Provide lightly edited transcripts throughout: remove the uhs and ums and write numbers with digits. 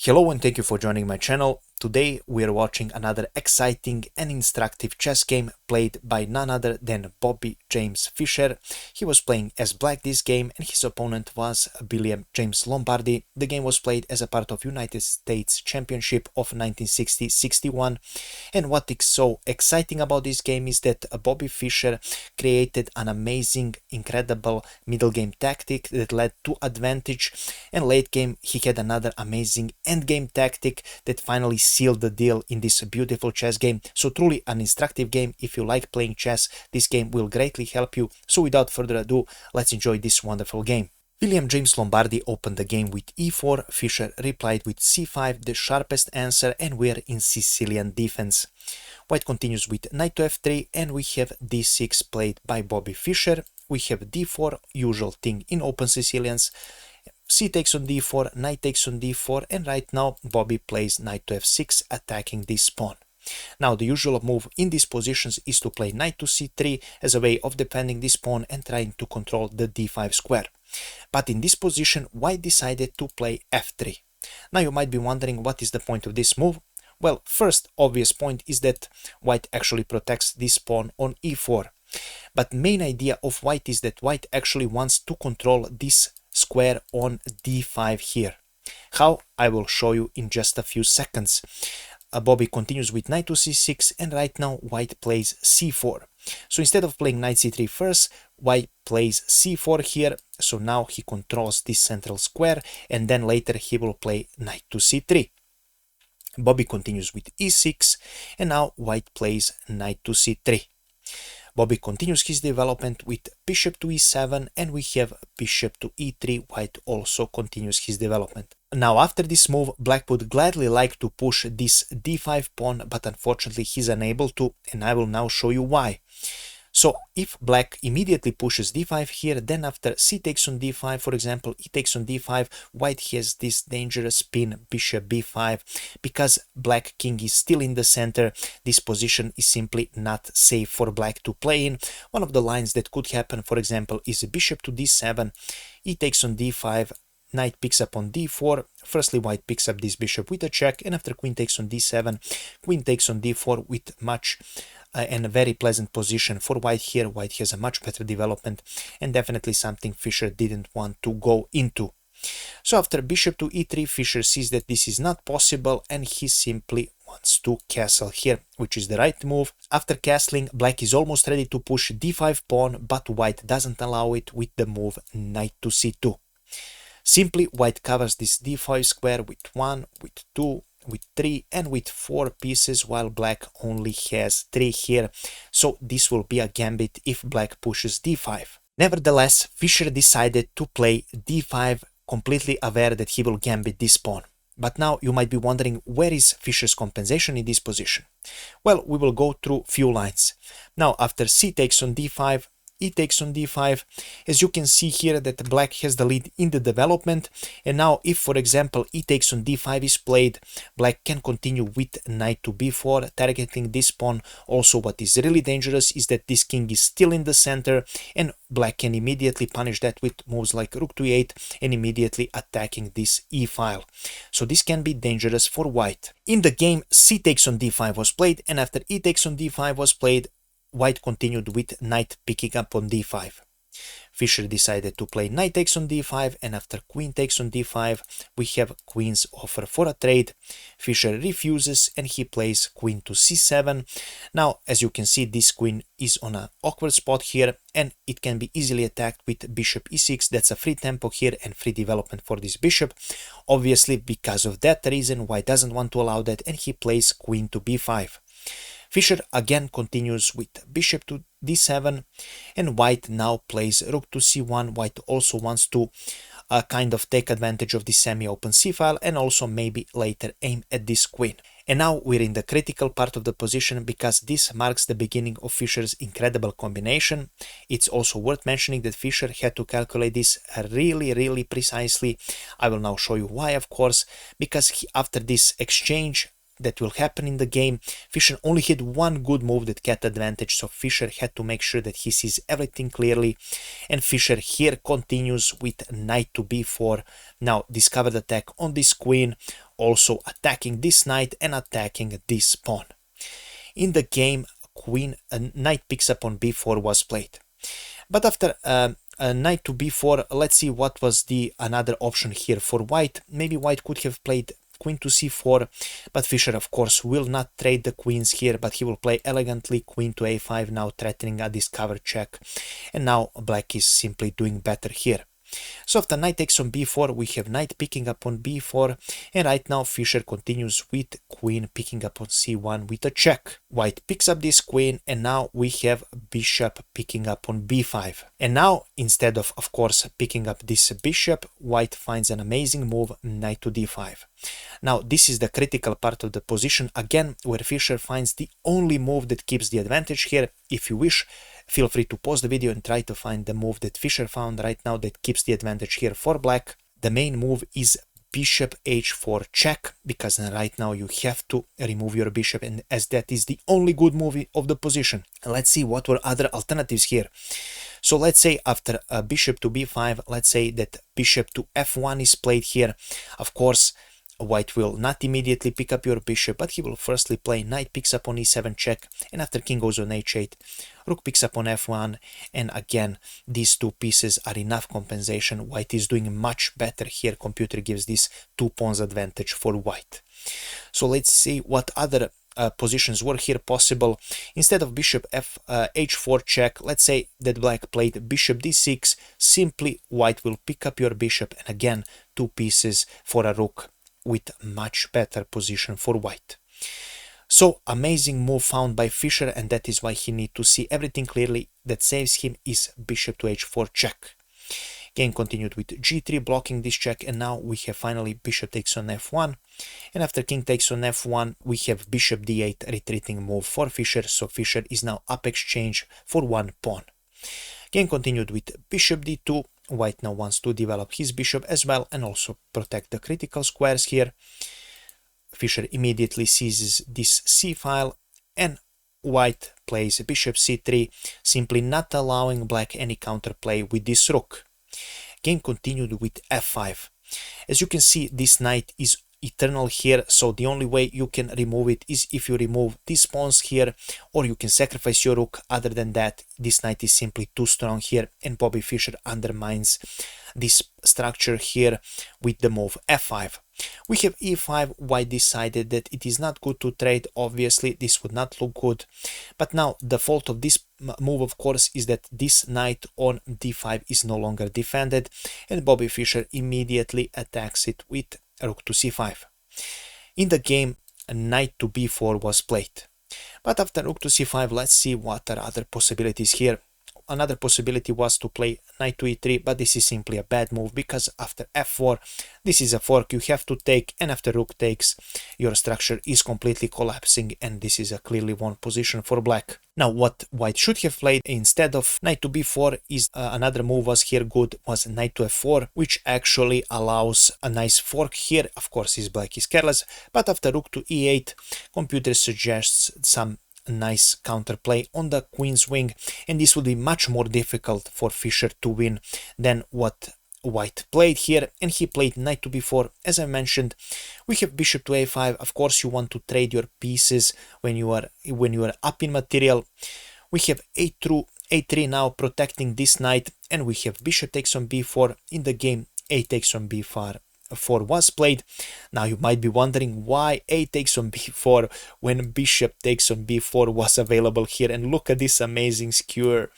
Hello and thank you for joining my channel. Today we are watching another exciting and instructive chess game played by none other than Bobby James Fischer. He was playing as black this game and his opponent was William James Lombardi. The game was played as a part of United States Championship of 1960-61, and what is so exciting about this game is that Bobby Fischer created an amazing, incredible middle game tactic that led to advantage, and late game he had another amazing end game tactic that finally sealed the deal in this beautiful chess game. So truly an instructive game. If you like playing chess, this game will greatly help you. So without further ado, let's enjoy this wonderful game. William James Lombardi opened the game with e4, Fischer replied with c5, the sharpest answer, and we're in Sicilian defense. White continues with knight to f3, and we have d6 played by Bobby Fischer. We have d4, usual thing in open Sicilians. C takes on d4, knight takes on d4, and right now Bobby plays knight to f6, attacking this pawn. Now the usual move in these positions is to play knight to c3 as a way of defending this pawn and trying to control the d5 square. But in this position, White decided to play f3. Now you might be wondering what is the point of this move. Well, first obvious point is that White actually protects this pawn on e4. But main idea of White is that White actually wants to control this square on d5 here. How? I will show you in just a few seconds. Bobby continues with knight to c6, and right now White plays c4. So instead of playing knight c3 first, White plays c4 here, so now he controls this central square, and then later he will play knight to c3. Bobby continues with e6, and now White plays knight to c3. Bobby continues his development with bishop to e7, and we have bishop to e3. White also continues his development. Now after this move, Black would gladly like to push this d5 pawn, but unfortunately he's unable to, and I will now show you why. So if Black immediately pushes d5 here, then after c takes on d5, for example, e takes on d5, White has this dangerous spin bishop b5. Because Black king is still in the center, this position is simply not safe for Black to play in. One of the lines that could happen, for example, is bishop to d7, e takes on d5, knight picks up on d4. Firstly, White picks up this bishop with a check, and after queen takes on d7, queen takes on d4 with much and a very pleasant position for White here. White has a much better development, and definitely something Fischer didn't want to go into. So after bishop to e3, Fischer sees that this is not possible, and he simply wants to castle here, which is the right move. After castling, Black is almost ready to push d5 pawn, but White doesn't allow it with the move knight to c2. Simply, White covers this d5 square with 1, with 2, with 3, and with 4 pieces, while Black only has 3 here. So this will be a gambit if Black pushes d5. Nevertheless, Fischer decided to play d5, completely aware that he will gambit this pawn. But now you might be wondering, where is Fischer's compensation in this position? Well, we will go through few lines. Now after c takes on d5, e takes on d5, as you can see here that Black has the lead in the development, and now if, for example, e takes on d5 is played, Black can continue with knight to b4, targeting this pawn. Also, what is really dangerous is that this king is still in the center, and Black can immediately punish that with moves like rook to e8 and immediately attacking this e file. So this can be dangerous for White. In the game, c takes on d5 was played, and after e takes on d5 was played, White continued with knight picking up on d5. Fischer decided to play knight takes on d5, and after queen takes on d5, we have queen's offer for a trade. Fischer refuses, and he plays queen to c7. Now, as you can see, this queen is on an awkward spot here, and it can be easily attacked with bishop e6. That's a free tempo here and free development for this bishop. Obviously, because of that reason, White doesn't want to allow that, and he plays queen to b5. Fischer again continues with bishop to d7, and White now plays rook to c1. White also wants to kind of take advantage of the semi-open c-file and also maybe later aim at this queen. And now we're in the critical part of the position, because this marks the beginning of Fischer's incredible combination. It's also worth mentioning that Fischer had to calculate this really precisely. I will now show you why, of course, because after this exchange that will happen in the game, Fischer only had one good move that got advantage, so Fischer had to make sure that he sees everything clearly, and Fischer here continues with knight to b4. Now discovered attack on this queen. also attacking this knight and attacking this pawn. In the game, knight picks up on b4 was played. But after knight to b4, let's see what was the another option here for white. Maybe white could have played queen to c4, but Fischer of course will not trade the queens here, but he will play elegantly queen to a5, now threatening a discover check, and now black is simply doing better here. So after knight takes on b4, we have knight picking up on b4, and right now Fischer continues with queen picking up on c1 with a check. White picks up this queen, and now we have bishop picking up on b5. And now, instead of course picking up this bishop, white finds an amazing move, knight to d5. Now this is the critical part of the position again, where Fischer finds the only move that keeps the advantage here. If you wish, feel free to pause the video and try to find the move that Fischer found right now that keeps the advantage here for black. The main move is bishop h4 check, because right now you have to remove your bishop, and as that is the only good move of the position. Let's see what were other alternatives here. So let's say after bishop to b5, let's say that bishop to f1 is played here. Of course, white will not immediately pick up your bishop, but he will firstly play knight picks up on e7 check, and after king goes on h8, rook picks up on f1, and again these two pieces are enough compensation. White is doing much better here. Computer gives this 2 pawns advantage for white. So let's see what other positions were here possible. Instead of bishop h4 check, let's say that black played bishop d6, simply white will pick up your bishop, and again 2 pieces for a rook with much better position for white. So amazing move found by Fischer, and that is why he needs to see everything clearly. That saves him is bishop to h4 check. Game continued with g3 blocking this check, and now we have finally bishop takes on f1, and after king takes on f1 we have bishop d8 retreating move for Fischer, so Fischer is now up exchange for 1 pawn. Game continued with bishop d2. White now wants to develop his bishop as well and also protect the critical squares here. Fischer immediately seizes this c file, and white plays bishop c3, simply not allowing black any counterplay with this rook. Game continued with f5. As you can see, this knight is eternal here, so the only way you can remove it is if you remove these pawns here, or you can sacrifice your rook. Other than that, this knight is simply too strong here, and Bobby Fischer undermines this structure here with the move f5. We have e5. White decided that it is not good to trade. Obviously this would not look good, but now the fault of this move of course is that this knight on d5 is no longer defended, and Bobby Fischer immediately attacks it with rook to c5. In the game, knight to b4 was played, but after rook to c5, let's see what are other possibilities here. Another possibility was to play knight to e3, but this is simply a bad move, because after f4 this is a fork you have to take, and after rook takes your structure is completely collapsing, and this is a clearly won position for black. Now what white should have played instead of knight to b4 is another move was here good, was knight to f4, which actually allows a nice fork here. Of course his black is careless, but after rook to e8, computer suggests some nice counterplay on the queen's wing, and this would be much more difficult for Fischer to win than what white played here, and he played knight to b4. As I mentioned, we have bishop to a5. Of course you want to trade your pieces when you are up in material. We have a3 now protecting this knight, and we have bishop takes on b4. In the game, a takes on b4 was played. Now you might be wondering why a takes on b4 when bishop takes on b4 was available here, and look at this amazing skewer.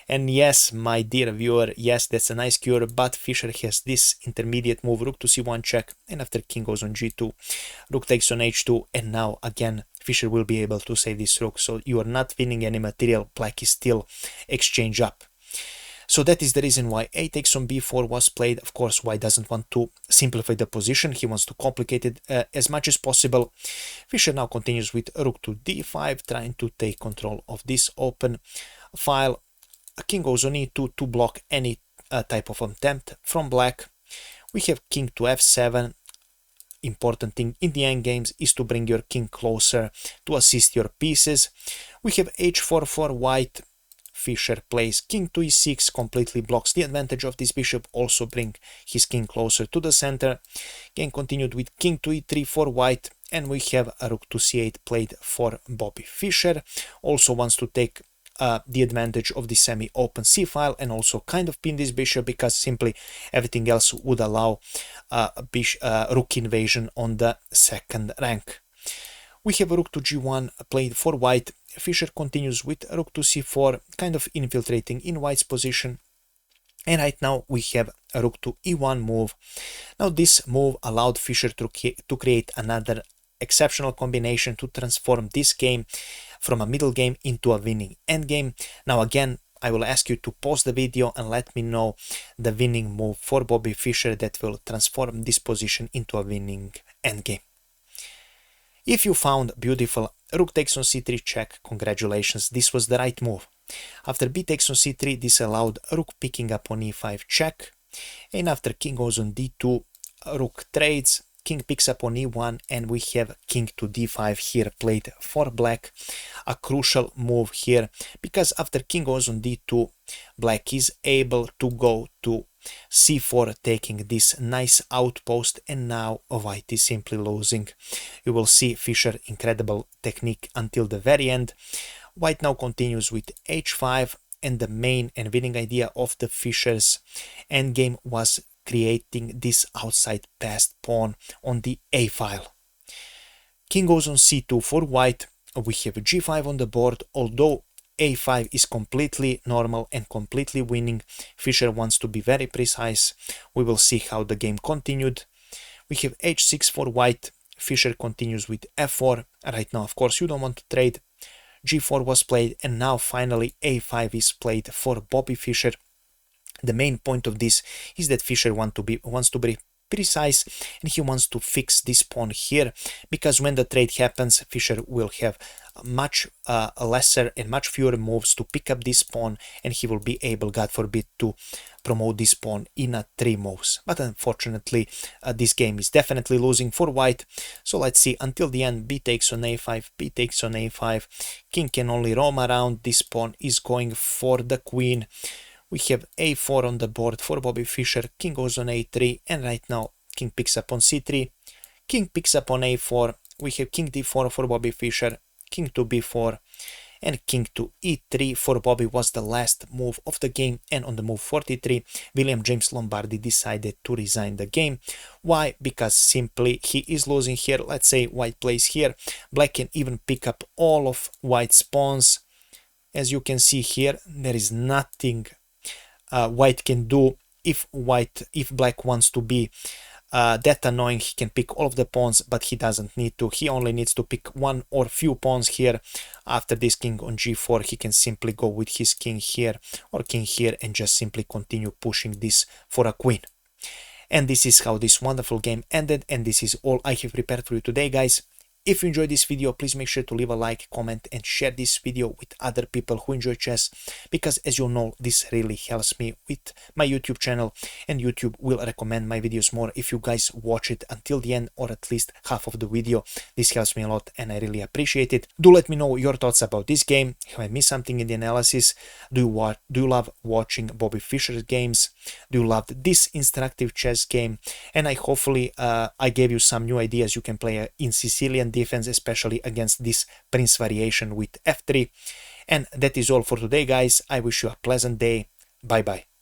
And yes, my dear viewer, yes, that's a nice skewer, but Fischer has this intermediate move, rook to c1 check, and after king goes on g2, rook takes on h2, and now again Fischer will be able to save this rook, so you are not winning any material. Black is still exchange up. So that is the reason why a takes on b4 was played. Of course, white doesn't want to simplify the position, he wants to complicate it as much as possible. Fischer now continues with rook to d5, trying to take control of this open file. King goes on e2 to block any type of attempt from black. We have king to f7. Important thing in the endgames is to bring your king closer to assist your pieces. We have h4 for white. Fischer plays king to e6, completely blocks the advantage of this bishop, also bring his king closer to the center. Game continued with king to e3 for white, and we have a rook to c8 played for Bobby Fischer. Also wants to take the advantage of the semi-open c-file and also kind of pin this bishop, because simply everything else would allow rook invasion on the second rank. We have a rook to g1 played for white. Fischer continues with rook to c4, kind of infiltrating in white's position. And right now we have a rook to e1 move. Now this move allowed Fischer to create another exceptional combination to transform this game from a middle game into a winning endgame. Now again, I will ask you to pause the video and let me know the winning move for Bobby Fischer that will transform this position into a winning endgame. If you found beautiful rook takes on c3 check, congratulations, this was the right move. After b takes on c3, this allowed rook picking up on e5 check, and after king goes on d2, rook trades, king picks up on e1, and we have king to d5 here played for black. A crucial move here, because after king goes on d2, black is able to go to c4, taking this nice outpost, and now white is simply losing. You will see Fischer incredible technique until the very end. White now continues with h5, and the main and winning idea of the Fischer's endgame was creating this outside passed pawn on the a file. King goes on c2 for white. We have g5 on the board. Although a5 is completely normal and completely winning, Fischer wants to be very precise. We will see how the game continued. We have h6 for white. Fischer continues with f4. Right now, of course, you don't want to trade. g4 was played, and now finally a5 is played for Bobby Fischer. The main point of this is that Fischer wants to be precise, and he wants to fix this pawn here, because when the trade happens, Fischer will have much lesser and much fewer moves to pick up this pawn, and he will be able, God forbid, to promote this pawn in a 3 moves. But unfortunately, this game is definitely losing for white. So let's see until the end. B takes on a5, b takes on a5. King can only roam around. This pawn is going for the queen. We have a4 on the board for Bobby Fischer. King goes on a3, and right now king picks up on c3. King picks up on a4. We have king d4 for Bobby Fischer. King to b4, and king to e3 for Bobby was the last move of the game. And on the move 43, William James Lombardi decided to resign the game. Why? Because simply he is losing here. Let's say white plays here. Black can even pick up all of white's pawns. As you can see here, there is nothing white can do. If black wants to be that annoying, he can pick all of the pawns, but he doesn't need to. He only needs to pick one or few pawns here. After this king on g4, he can simply go with his king here or king here and just simply continue pushing this for a queen. And this is how this wonderful game ended, and this is all I have prepared for you today, guys. If you enjoyed this video, please make sure to leave a like, comment, and share this video with other people who enjoy chess, because as you know, this really helps me with my YouTube channel, and YouTube will recommend my videos more if you guys watch it until the end, or at least half of the video. This helps me a lot, and I really appreciate it. Do let me know your thoughts about this game. Have I missed something in the analysis? Do you love watching Bobby Fischer's games? Do you love this instructive chess game? And hopefully I gave you some new ideas you can play in Sicilian defense, especially against this prince variation with f3. And that is all for today, guys. I wish you a pleasant day. Bye bye.